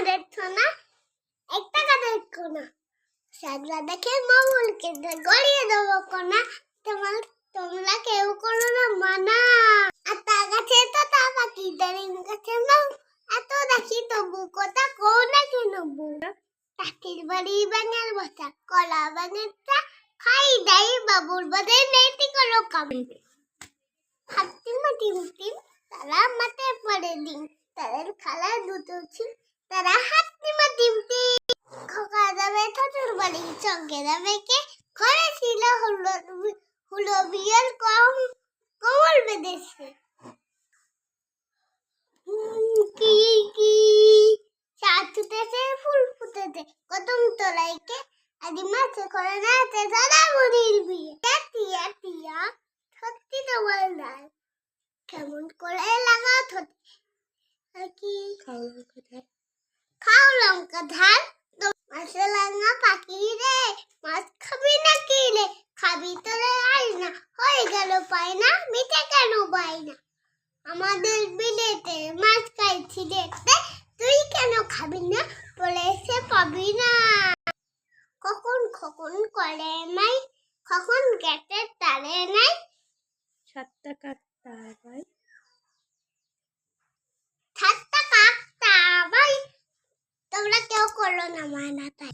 দেখছো না, এক টাকা দেখো না, সাগরা দেখে মামুলকে গড়িয়ে দেবো কোনা। তোমরা কেউ করো না মানা। আর তার কাছে তো তা পাখি দাঁড়িয়ে কাছে মাও এত দেখি তবু কথা কও না কেন বউ। টাকির বাড়ি বাঙাল বসা কলা বাঙালটা খাই দাই বাবুর বাদে নেটি করো কাম। হাতি মাটি মুটিম তারা মাঠে পড়ে দিন, তাদের খালা দুটো ছিল তারা হাতি মাটি মুটি। খোকা যাবে শ্বশুর বাড়ি চঙ্গে যাবে কে, ঘরে ছিল হুলো বিয়ের কমল বেঁধেছে। কি কি চাঁদ ফুটেছে ফুল ফুটেছে কদম তলাইকে, আদি মাছে করে নাচে দাদা বুড়ির বিয়ে। টিয়া টিয়া সত্যি তোমার নাই কেমন করে লাগাও কি খাও লঙ্কা ধান। মাছে লাঙ্গা পাখি রে, মাছ খাবি না কি রে, খাবি তোরে আই না হয়ে গেল পাই না, মিঠে কেন পাই না। আমাদের বিলেতে মাছ খাইছি দেখতে, তুই কেন খাবি না বলে সে পাবি না। কখন কখন করে নাই, কখন গেটের তালে নাই, 7 টাকা ভাই 7 টাকা ভাই। তোমরা কেউ করলো না মানা তাই